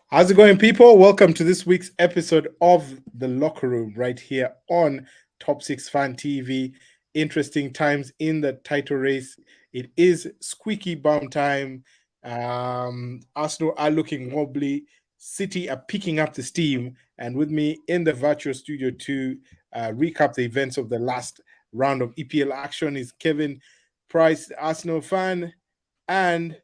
How's it going, people? Welcome to this week's episode of The Locker Room right here on Top 6 Fan TV. Interesting times in the title race. It is squeaky bum time. Arsenal are looking wobbly. City are picking up the steam. And with me in the virtual studio to recap the events of the last round of EPL action is Kevin Price, Arsenal fan, and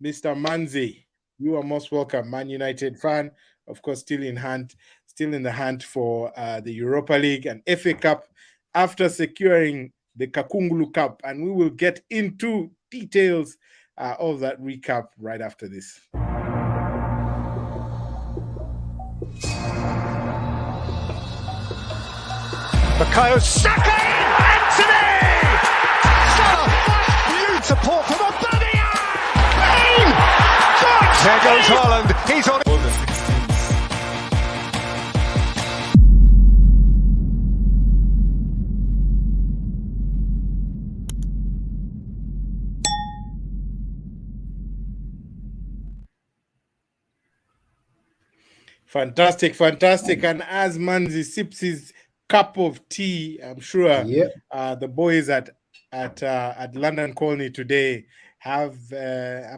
Mr. Manzi. You are most welcome, Man United fan. Of course, still in the hunt for the Europa League and FA Cup after securing the Kakungulu Cup. And we will get into details of that recap right after this. Bukayo Saka! Anthony! Salah! Beautiful from a There goes Haaland. He's on. Fantastic. And as Manzi sips his cup of tea, I'm sure the boys at London Colney today have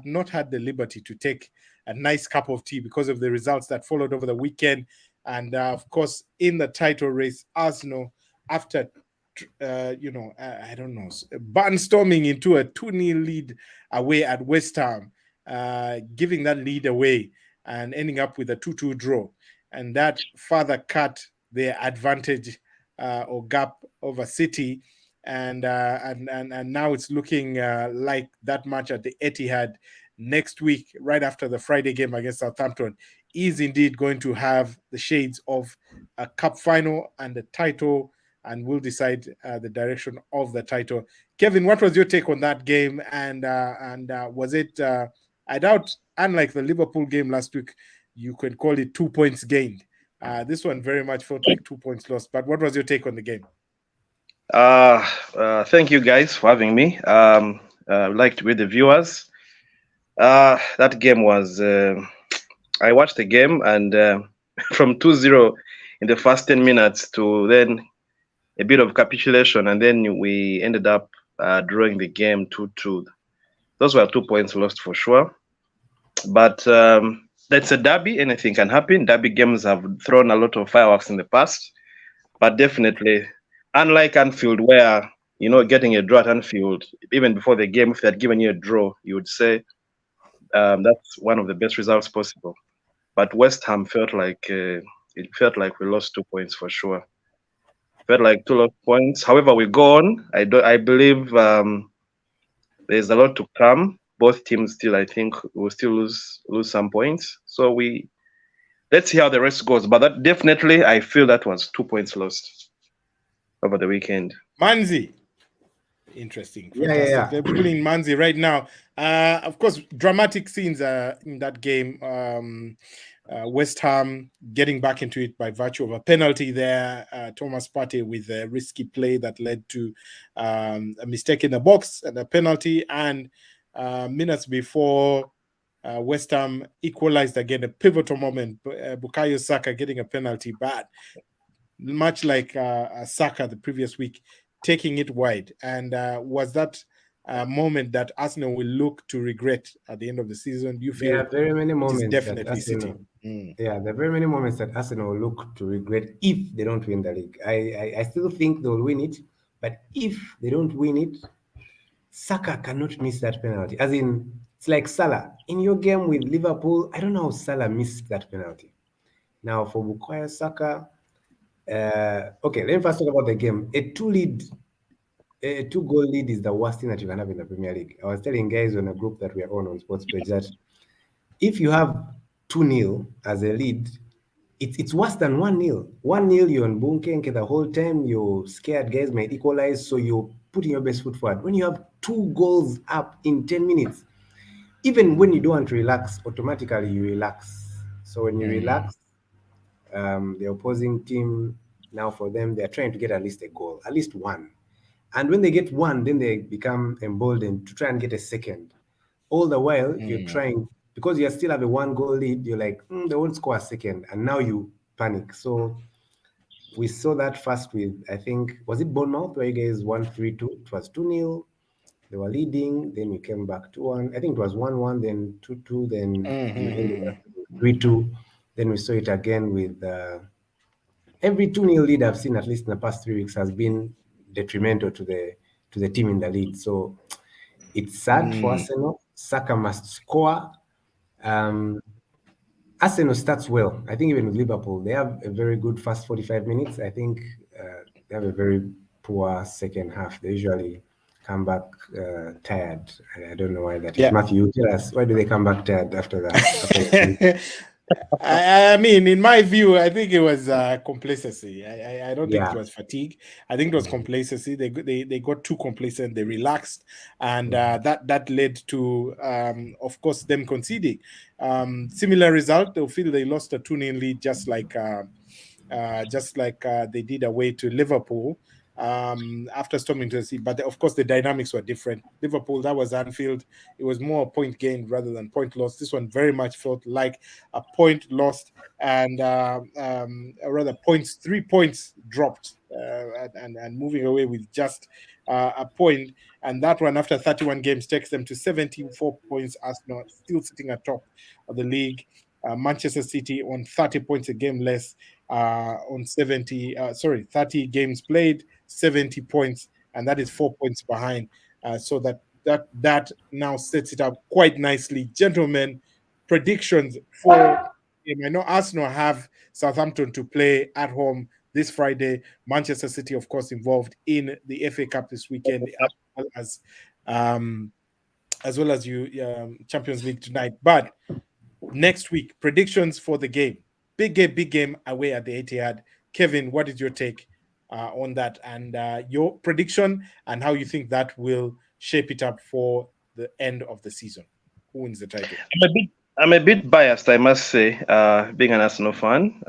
not had the liberty to take a nice cup of tea because of the results that followed over the weekend. And of course, in the title race, Arsenal, after barnstorming into a 2-0 lead away at West Ham, giving that lead away and ending up with a 2-2 draw, and that further cut their advantage or gap over City. And now it's looking like that match at the Etihad next week, right after the Friday game against Southampton, is indeed going to have the shades of a cup final and a title, and will decide the direction of the title. Kevin, what was your take on that game? And was it? I doubt, unlike the Liverpool game last week, you could call it 2 points gained. This one very much felt like 2 points lost. But what was your take on the game? Thank you guys for having me. I'd like to be the viewers. That game was, I watched the game, and from 2-0 in the first 10 minutes to then a bit of capitulation, and then we ended up drawing the game 2-2. Those were 2 points lost for sure. But that's a derby. Anything can happen. Derby games have thrown a lot of fireworks in the past. But definitely, unlike Anfield, where, getting a draw at Anfield, even before the game, if they had given you a draw, you would say that's one of the best results possible. But West Ham felt like we lost 2 points for sure. Felt like 2 lost points. However, we go on. I believe there's a lot to come. Both teams still, I think, will still lose some points. So let's see how the rest goes. But that definitely, I feel that was 2 points lost over the weekend. Manzi. Interesting. Fantastic. Yeah. They're pulling Manzi right now. Of course, dramatic scenes in that game. West Ham getting back into it by virtue of a penalty there. Thomas Partey with a risky play that led to a mistake in the box and a penalty. And minutes before West Ham equalized again, a pivotal moment. Bukayo Saka getting a penalty, but much like Saka the previous week, taking it wide. And was that a moment that Arsenal will look to regret at the end of the season? Do you feel there are very many moments definitely that Arsenal, City? Yeah, there are very many moments that Arsenal will look to regret if they don't win the league. I still think they'll win it, but if they don't win it, Saka cannot miss that penalty. As in, it's like Salah. In your game with Liverpool, I don't know how Salah missed that penalty. Now, for Bukayo Saka, okay, let me first talk about the game. A 2-goal lead is the worst thing that you can have in the Premier League. I was telling guys on a group that we are on Sports Page that if you have 2-0 as a lead, it's worse than 1-0. 1-0, you're on Bunkenke the whole time. You're scared guys might equalize, so you're putting your best foot forward. When you have 2 goals up in 10 minutes, even when you don't want to relax, automatically you relax. So when you relax, the opposing team, now for them, they're trying to get at least a goal, at least one. And when they get one, then they become emboldened to try and get a second. All the while, you're trying because you still have a 1-goal lead, you're like, they won't score a second, and now you panic. So we saw that first with, I think, was it Bournemouth where you guys won 3-2? It was 2-0. They were leading, then you came back 2-1. I think it was 1-1, then 2-2, then you ended up 3-2. Then we saw it again with every 2-0 lead I've seen, at least in the past 3 weeks, has been detrimental to the team in the lead. So it's sad for Arsenal. Saka must score. Arsenal starts well. I think even with Liverpool, they have a very good first 45 minutes. I think they have a very poor second half. They usually come back tired. I don't know why that is. Yeah. Matthew, tell us, why do they come back tired after that? I mean, in my view, I think it was complacency. I don't think it Yeah. was fatigue. I think it was complacency. They got too complacent. They relaxed, and that led to, of course, them conceding. Similar result. They'll feel they lost a 2-0 lead, just like they did away to Liverpool. After storming to the sea, but of course the dynamics were different. Liverpool, that was Anfield. It was more a point gained rather than point lost. This one very much felt like a point lost, and rather 3 points dropped, and moving away with just a point. And that one, after 31 games, takes them to 74 points. Arsenal still sitting atop of the league. Manchester City on 30 points, a game less, on 30 games played, 70 points, and that is 4 points behind. So that now sets it up quite nicely. Gentlemen, predictions for I know Arsenal have Southampton to play at home this Friday. Manchester City, of course, involved in the FA Cup this weekend, as well as Champions League tonight. But next week, predictions for the game. Big game away at the Etihad. Kevin, what is your take on that, and your prediction, and how you think that will shape it up for the end of the season? Who wins the title? I'm a bit biased, I must say, being an Arsenal fan.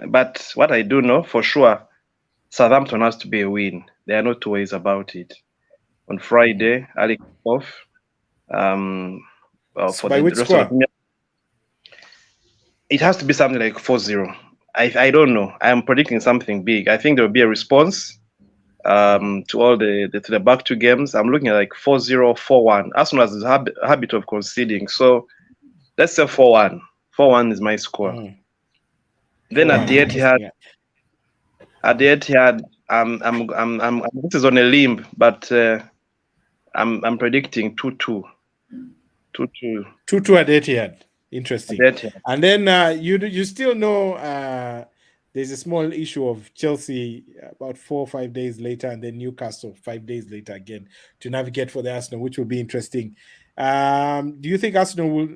But what I do know for sure, Southampton has to be a win. There are no two ways about it. On Friday, early kickoff. For by the which rest score? of the, it has to be something like 4-0. I don't know. I am predicting something big. I think there will be a response to all the back two games. I'm looking at like 4-0, 4-1. Arsenal has a habit of conceding, so let's say 4-1. 4-1 is my score. Then at the Etihad, this is on a limb, but I'm predicting 2-2. 2-2. 2-2 at Etihad. Interesting. And then you still know there's a small issue of Chelsea about 4 or 5 days later, and then Newcastle 5 days later again to navigate for the Arsenal, which will be interesting. Do you think Arsenal will,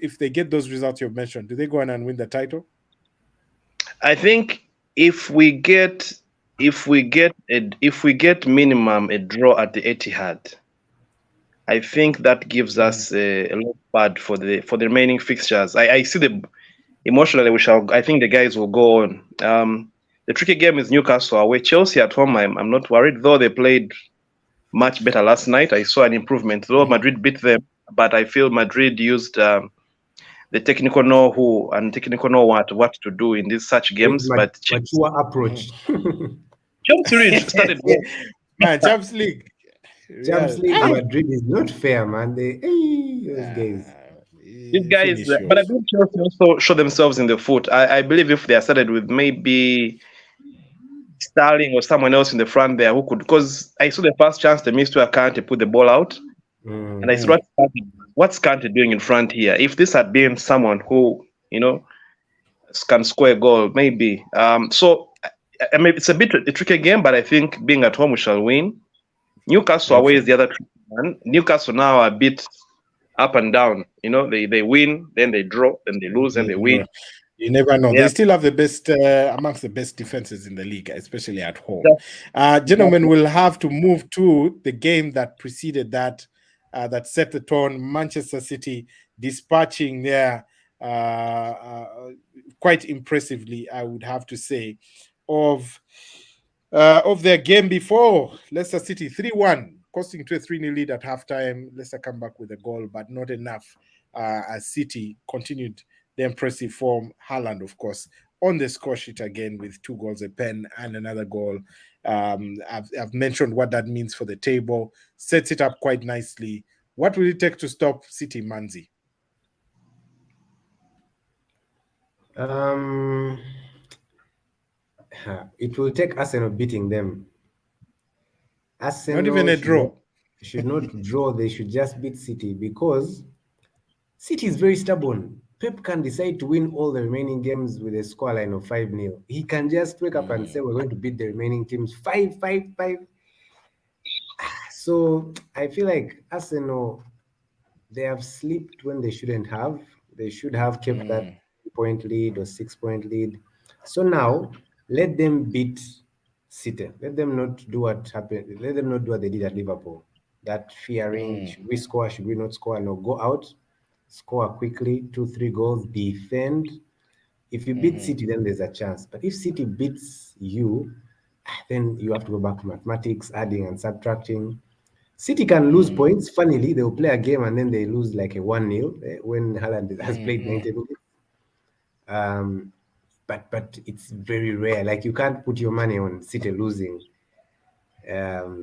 if they get those results you've mentioned, do they go on and win the title? I think if we get minimum a draw at the Etihad, I think that gives us a lot bad for the remaining fixtures. I see emotionally I think the guys will go on. The tricky game is Newcastle away. Chelsea at home, I'm not worried, though they played much better last night. I saw an improvement, though Madrid beat them, but I feel Madrid used the technical know-how and technical know what to do in such games. But mature approach. Chelsea started well. Man, Champions League. Madrid is not fair, man. Those guys. These guys, but I think Chelsea also show themselves in the foot. I believe if they are started with maybe Sterling or someone else in the front there who could, because I saw the first chance they missed to Kante put the ball out, and I saw what's Kante doing in front here. If this had been someone who can score a goal, maybe. So I mean, it's a tricky game, but I think being at home we shall win. Newcastle away is the other tricky one. Newcastle now are a bit up and down. They win, then they draw, then they lose, and they win. You never know. Yeah. They still have the best amongst the best defenses in the league, especially at home. Gentlemen, we'll have to move to the game that preceded that, that set the tone. Manchester City dispatching their quite impressively, I would have to say, of their game before. Leicester City 3-1, costing to a 3-0 lead at halftime. Leicester come back with a goal, but not enough as City continued the impressive form. Haaland, of course, on the score sheet again with 2 goals a pen and another goal. I've mentioned what that means for the table. Sets it up quite nicely. What will it take to stop City, Manzi? It will take Arsenal beating them. Arsenal Not even a draw. Should not draw. They should just beat City, because City is very stubborn. Pep can decide to win all the remaining games with a scoreline of 5-0. He can just wake up and say, we're going to beat the remaining teams 5-5-5. So I feel like Arsenal, they have slept when they shouldn't have. They should have kept that 3-point lead or 6-point lead. So now let them beat City. Let them not do what happened. Let them not do what they did at Liverpool. That fearing, should we score, should we not score? No, go out, score quickly, 2-3 goals, defend. If you beat City, then there's a chance. But if City beats you, then you have to go back to mathematics, adding and subtracting. City can lose points. Funnily, they'll play a game and then they lose like a 1-0 when Haaland has played 90 minutes. But it's very rare. Like, you can't put your money on City losing.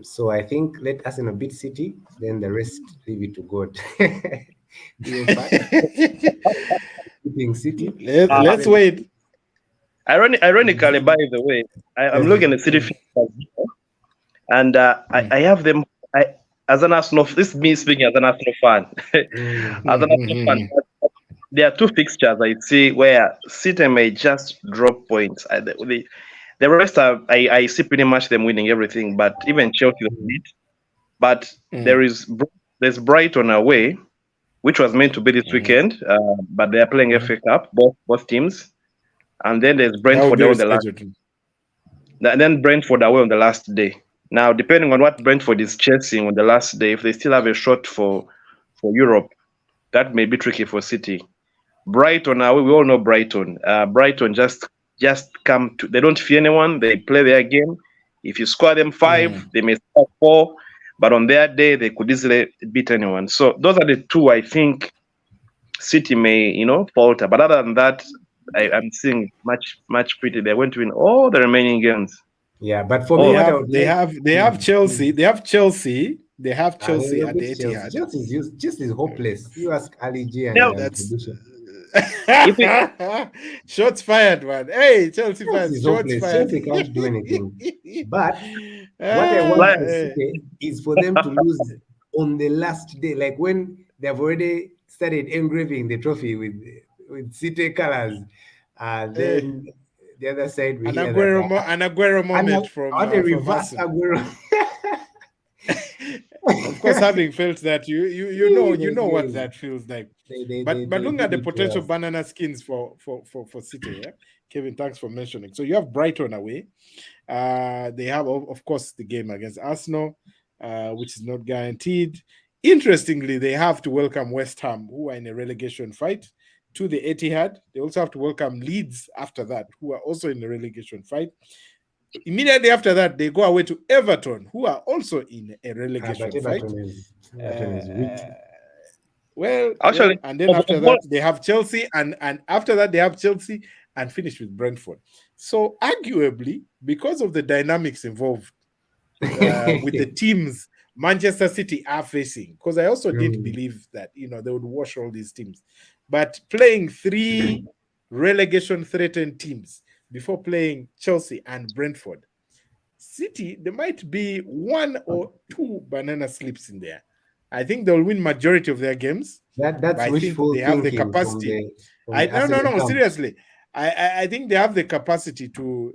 So I think let Arsenal beat City, then the rest leave it to God. Beating City. Let's wait. Ironically, by the way, I'm looking at City fixtures, and I have them. As an Arsenal, this is me speaking as an Arsenal fan. As an Arsenal fan, there are 2 fixtures I see where City may just drop points. The rest I see pretty much them winning everything, but even Chelsea did. But there's Brighton away, which was meant to be this weekend, but they are playing FA Cup, both teams. And then there's Brentford away on the last. And then Brentford away on the last day. Now, depending on what Brentford is chasing on the last day, if they still have a shot for Europe, that may be tricky for City. Brighton away, we all know Brighton. Brighton just come to. They don't fear anyone. They play their game. If you score them 5, they may score 4. But on their day, they could easily beat anyone. So those are the 2 I think City may, falter. But other than that, I'm seeing much pretty. They're going to win all the remaining games. Yeah, but for me, they have Chelsea. They have Chelsea. They have Chelsea at the Etihad. Chelsea is hopeless. You ask Ali G and that's shots fired, man. Hey, Chelsea fans, shots fired. Chelsea can't do anything. But what I want to say is for them to lose on the last day, like when they've already started engraving the trophy with City colors, then the other side we an Aguero moment from reverse Aguero. Of course, having felt that you know what that feels like. But looking at the potential banana skins for City, yeah? Kevin, thanks for mentioning. So you have Brighton away. They have, of course, the game against Arsenal, which is not guaranteed. Interestingly, they have to welcome West Ham, who are in a relegation fight, to the Etihad. They also have to welcome Leeds after that, who are also in the relegation fight. Immediately after that, they go away to Everton, who are also in a relegation fight. Everton is weak. Well, actually, and then after that, they have Chelsea, and after that, they have Chelsea and finish with Brentford. So, arguably, because of the dynamics involved with the teams Manchester City are facing, because I also did believe that they would wash all these teams, but playing 3 relegation-threatened teams before playing Chelsea and Brentford, City, there might be 1 or 2 banana slips in there. I think they'll win majority of their games. That's wishful thinking. They have the capacity. No, seriously. I think they have the capacity to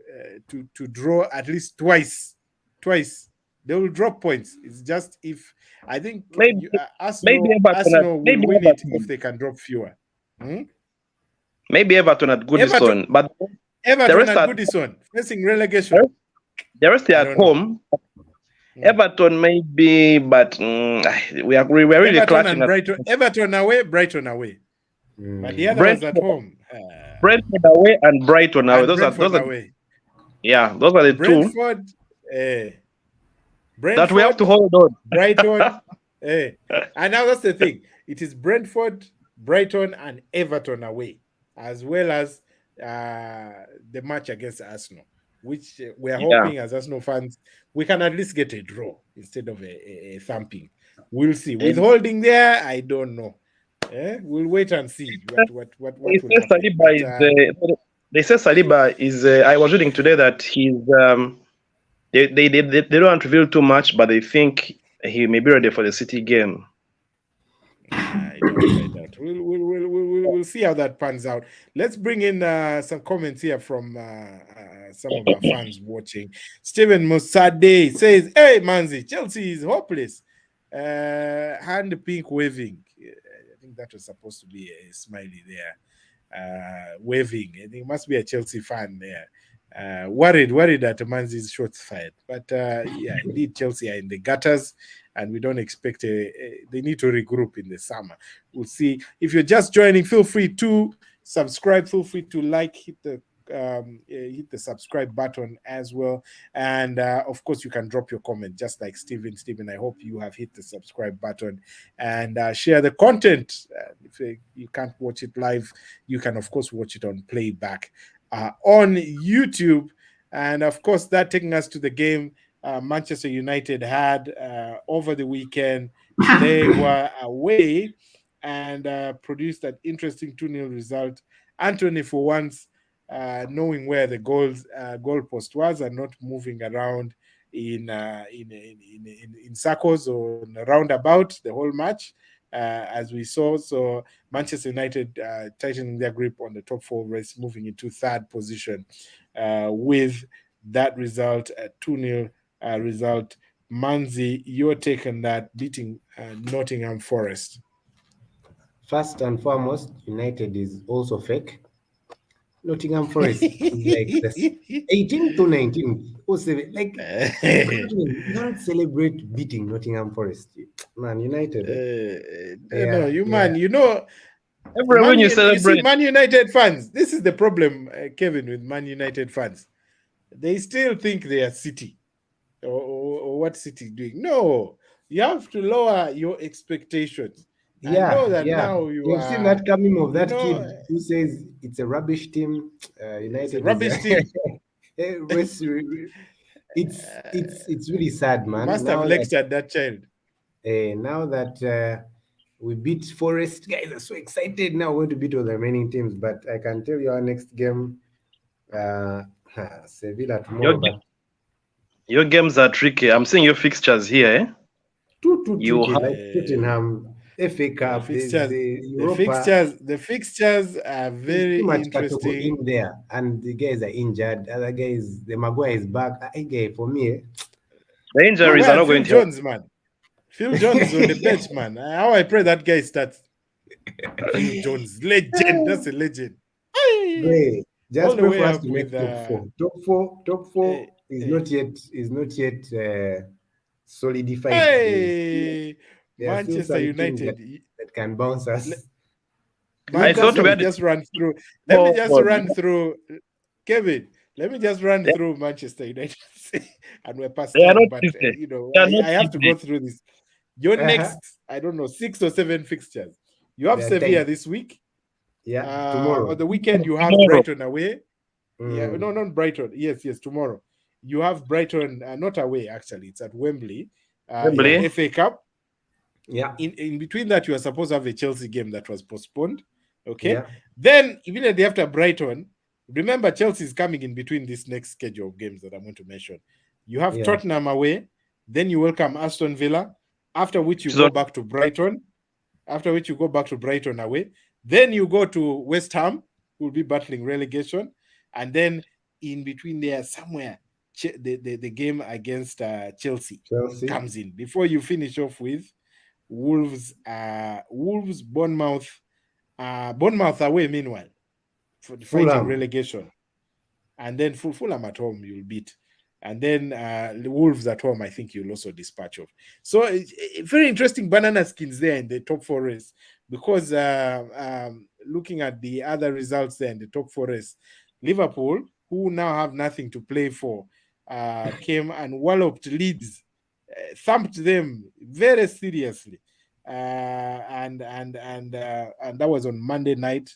draw at least twice. They will drop points. It's just if I think Arsenal will win it if they can drop fewer. Maybe Everton at Goodison, but Everton at Goodison facing relegation. The rest are at home. Everton maybe, but we're really clashing. Everton away, Brighton away. But the other ones at home. Brentford away and Brighton away. Those are away. Yeah, those are the Brentford, two. That we have to hold on. Brighton. And now that's the thing. It is Brentford, Brighton and Everton away, as well as the match against Arsenal, which we're Yeah. hoping as Arsenal fans we can at least get a draw instead of a thumping. We'll see. And Withholding there, I don't know. We'll wait and see they what will say happen. But Saliba is. I was reading today that he's. They don't want to reveal too much, but they think he may be ready for the City game. I doubt. We'll see how that pans out. Let's bring in some comments here from some of our fans watching. Steven Musade says, "Hey, Manzi, Chelsea is hopeless." Hand pink waving. I think that was supposed to be a smiley there. Waving. I think it must be a Chelsea fan there. Worried that Manzi's shots fired. But yeah, indeed, Chelsea are in the gutters, and we don't expect they need to regroup in the summer. We'll see. If you're just joining, feel free to subscribe. Feel free to hit the subscribe button as well, and of course you can drop your comment just like Steven. I hope you have hit the subscribe button and share the content. If you can't watch it live, you can of course watch it on playback on YouTube. And of course, that taking us to the game Manchester United had over the weekend. They were away and produced that interesting 2-0 result. Anthony, for once, knowing where the goalpost was and not moving around in circles or in a roundabout the whole match, as we saw. So Manchester United tightening their grip on the top four race, moving into third position with that result, a 2-0 result. Manzi, your take on that, beating Nottingham Forest? First and foremost, United is also fake. Nottingham Forest is like this 18th to 19th. Like, you can't celebrate beating Nottingham Forest. Man, United. No, you know, When you you see, celebrate, Man United fans, this is the problem, Kevin, with Man United fans. They still think they are City. Or what City doing? No, you have to lower your expectations. I know that now You've seen that coming of that kid know, who says it's a rubbish team. United it's a rubbish team. it's really sad, man. You must have lectured that child. Now that we beat Forest, guys are so excited. Now we're going to beat all the remaining teams. But I can tell you our next game, Sevilla tomorrow. Your games are tricky. I'm seeing your fixtures here. Too tricky, like Tottenham, FA Cup, the fixtures are very interesting in there, and the guys are injured. Other guys, the Maguire is back. For me, the injuries are not going to. Jones, man. Phil Jones is on the bench, man. How I pray that guy starts. Phil Jones, legend. That's a legend. Hey, just pray for us to make top four is not yet solidified. Hey, Manchester United that can bounce us. Let me just run through. Kevin, let me just run through Manchester United, and we're past time. But I have to go through this. Your next, I don't know, 6 or 7 fixtures. You have Sevilla this week. Yeah, tomorrow. On the weekend, you have Brighton away. Yeah, no, not Brighton. Yes, tomorrow. You have Brighton, not away, actually. It's at Wembley. FA Cup. Yeah. In between that, you are supposed to have a Chelsea game that was postponed. Okay. Yeah. Then, immediately after Brighton, remember, Chelsea is coming in between this next schedule of games that I'm going to mention. You have Tottenham away. Then you welcome Aston Villa. After which you go back to Brighton. Away. Then you go to West Ham, who will be battling relegation. And then in between there, somewhere, the game against Chelsea comes in. Before you finish off with Wolves, Bournemouth away, meanwhile, for fighting relegation. And then Fulham at home, you'll beat. And then the Wolves at home, I think you'll also dispatch of. So very interesting banana skins there in the top 4 race, because looking at the other results there in the top 4 race, Liverpool, who now have nothing to play for, came and walloped Leeds, thumped them very seriously. and that was on Monday night.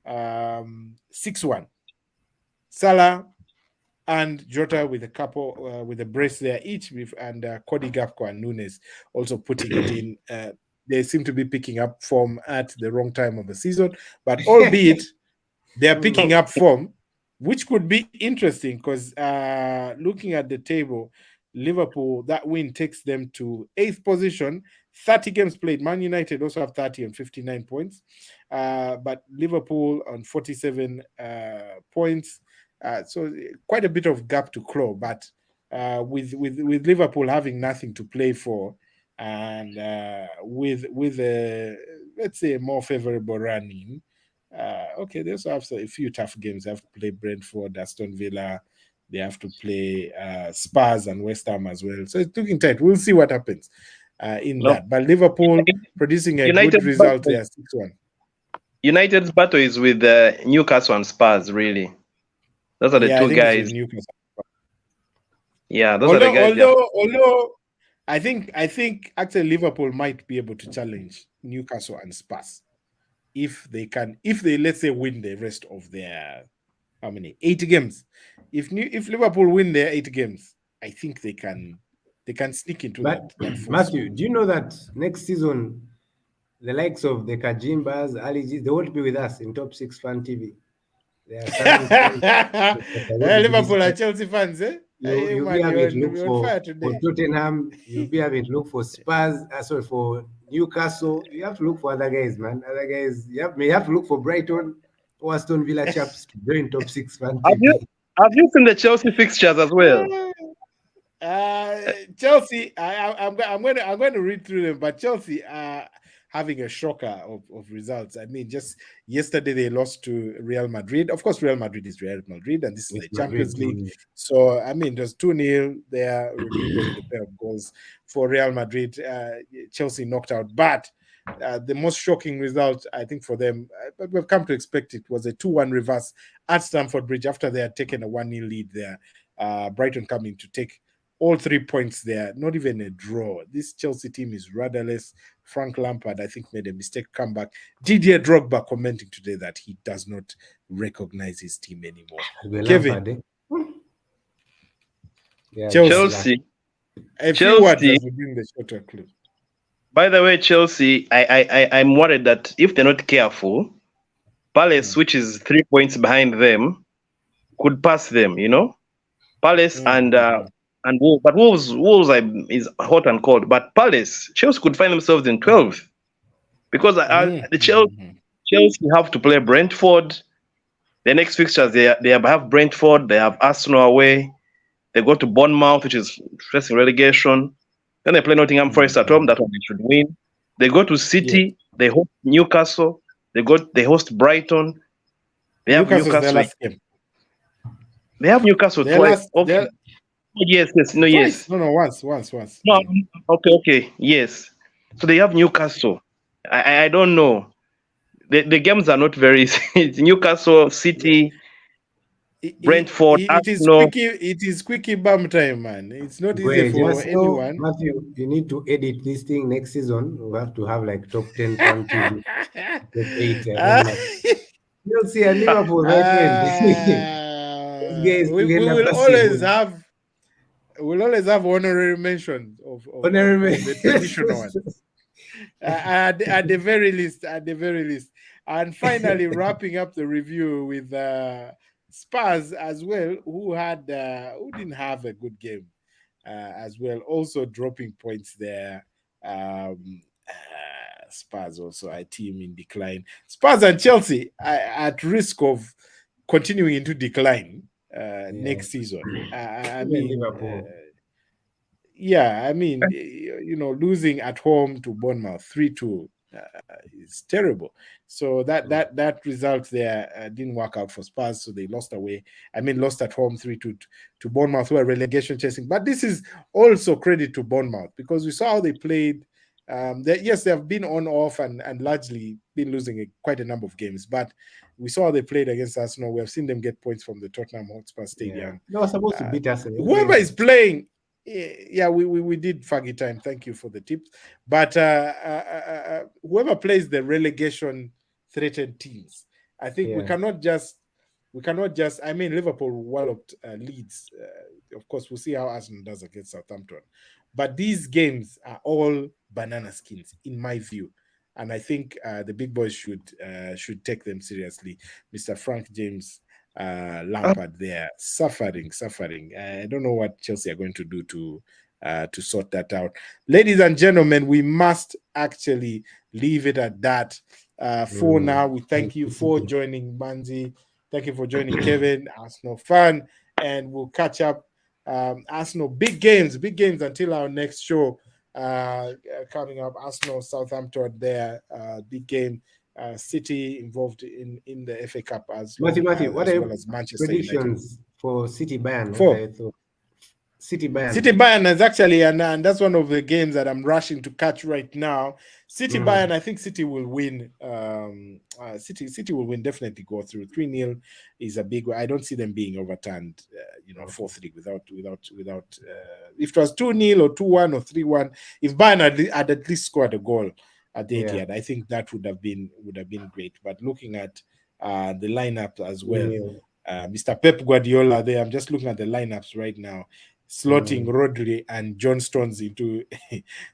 6-1. Salah and Jota with a couple with a brace there each, and Cody Gakpo and Nunes also putting it in. They seem to be picking up form at the wrong time of the season, but albeit they are picking up form, which could be interesting because looking at the table, Liverpool, that win takes them to 8th position, 30 games played. Man United also have 30 and 59 points, but Liverpool on 47 points. So quite a bit of gap to claw, but with Liverpool having nothing to play for, and with a, let's say, a more favorable running, okay, they also have a few tough games. They have to play Brentford, Aston Villa. They have to play Spurs and West Ham as well. So it's looking tight. We'll see what happens in that. But Liverpool producing a good result there, 6-1. United's battle is with Newcastle and Spurs, really. Those are the two guys. Yeah, those are the guys. Although I think actually Liverpool might be able to challenge Newcastle and Spurs if they let's say win the rest of their 8 games. If Liverpool win their 8 games, I think they can sneak into that. Matthew, do you know that next season the likes of the Kajimbas, Ali G, they won't be with us in Top 6 Fan TV? They are Liverpool and Chelsea fans, eh? You'll be having to look for Tottenham. You'll be having to look for Spurs. For Newcastle. You have to look for other guys, man. Other guys. You have to look for Brighton or Aston Villa chaps to join Top 6 Fan TV. Have you seen the Chelsea fixtures as well? Chelsea. I'm going to read through them, but Chelsea having a shocker of results. I mean, just yesterday they lost to Real Madrid. Of course, Real Madrid is Real Madrid, and this is the Champions League. So, I mean, there's 2-0 there. Rodrigo with a pair of goals for Real Madrid. Chelsea knocked out. But the most shocking result, I think, for them, but we've come to expect it, was a 2-1 reverse at Stamford Bridge after they had taken a 1-0 lead there. Brighton coming to take all 3 points there, not even a draw. This Chelsea team is rudderless. Frank Lampard, I think, made a mistake comeback. Didier Drogba commenting today that he does not recognize his team anymore. Kevin. Chelsea. A few words as we bring the shorter clue. By the way, Chelsea, I'm worried that if they're not careful, Palace, which is 3 points behind them, could pass them, Palace and Wolves, but Wolves is hot and cold. But Palace, Chelsea could find themselves in 12th because the Chelsea have to play Brentford. The next fixtures they have Brentford, they have Arsenal away, they go to Bournemouth, which is facing relegation. Then they play Nottingham Forest at home. That one they should win. They go to City, they host Newcastle, they host Brighton. They have Newcastle. They have Newcastle twice. Okay. Yes. No, yes. No, once. No, okay. Yes. So they have Newcastle. I don't know. The games are not very easy. It's Newcastle, City, Brentford, Arsenal. It is quickie bum time, man. It's not easy for anyone. Matthew, you need to edit this thing next season. We have to have like top 10 Fan TV. Top 8. Chelsea and Liverpool, my friend. We'll always have honorary mentions of the traditional ones. At the very least. And finally, wrapping up the review with Spurs as well, who didn't have a good game as well, also dropping points there. Spurs also a team in decline. Spurs and Chelsea are at risk of continuing into decline next season. Losing at home to Bournemouth 3-2 is terrible. So that result there didn't work out for Spurs, so they lost away. Lost at home 3-2 to Bournemouth, who are relegation chasing. But this is also credit to Bournemouth because we saw how they played. They have been on off and largely been losing quite a number of games, but we saw how they played against Arsenal. We have seen them get points from the Tottenham Hotspur Stadium. They were supposed to beat Arsenal. Whoever is playing Yeah, we did Faggy time. Thank you for the tips. But whoever plays the relegation threatened teams, I think Yeah. we cannot just. I mean, Liverpool walloped Leeds. Of course, we'll see how Arsenal does against Southampton. But these games are all banana skins, in my view, and I think the big boys should take them seriously. Mr. Frank James Lampard there, suffering. I don't know what Chelsea are going to do to sort that out. Ladies and gentlemen, we must actually leave it at that. For now, we thank you for joining Manzi. Thank you for joining Kevin, Arsenal fan, and we'll catch up. Arsenal big games until our next show. Coming up, Arsenal, Southampton there, big game. City involved in the FA Cup Matthew, what are well your as Manchester United. predictions for City Bayern? What For are your thoughts? City Bayern. City Bayern is actually, and that's one of the games that I'm rushing to catch right now. City Bayern, I think City will win. City will win, definitely go through. 3-0 is a big one. I don't see them being overturned, 4-3 without. If it was 2-0 or 2-1 or 3-1, if Bayern had at least scored a goal at the Etihad, I think that would have been great. But looking at the lineup as well, Mr. Pep Guardiola there, I'm just looking at the lineups right now, slotting Rodri and John Stones into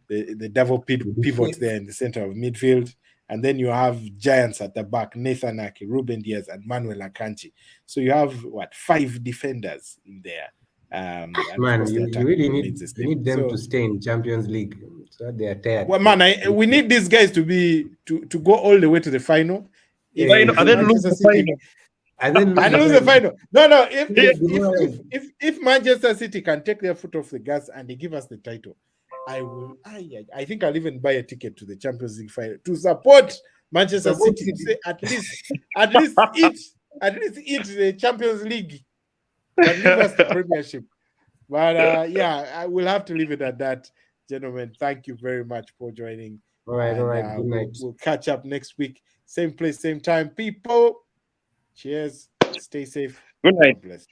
the double pivot there in the center of midfield. And then you have giants at the back, Nathan Ake, Ruben Diaz, and Manuel Akanji. So you have, 5 defenders in there. And man, you really need them to stay in Champions League. So they are tired. Well, man, we need these guys to go all the way to the final. And then lose the final. And then lose the final. No. If Manchester City can take their foot off the gas and they give us the title, I think I'll even buy a ticket to the Champions League final to support Manchester City. Say at least eat the Champions League and leave us the Premiership. But I will have to leave it at that, gentlemen. Thank you very much for joining. All right. Good night. We'll catch up next week, same place, same time. People, cheers. Stay safe. Good night. God bless.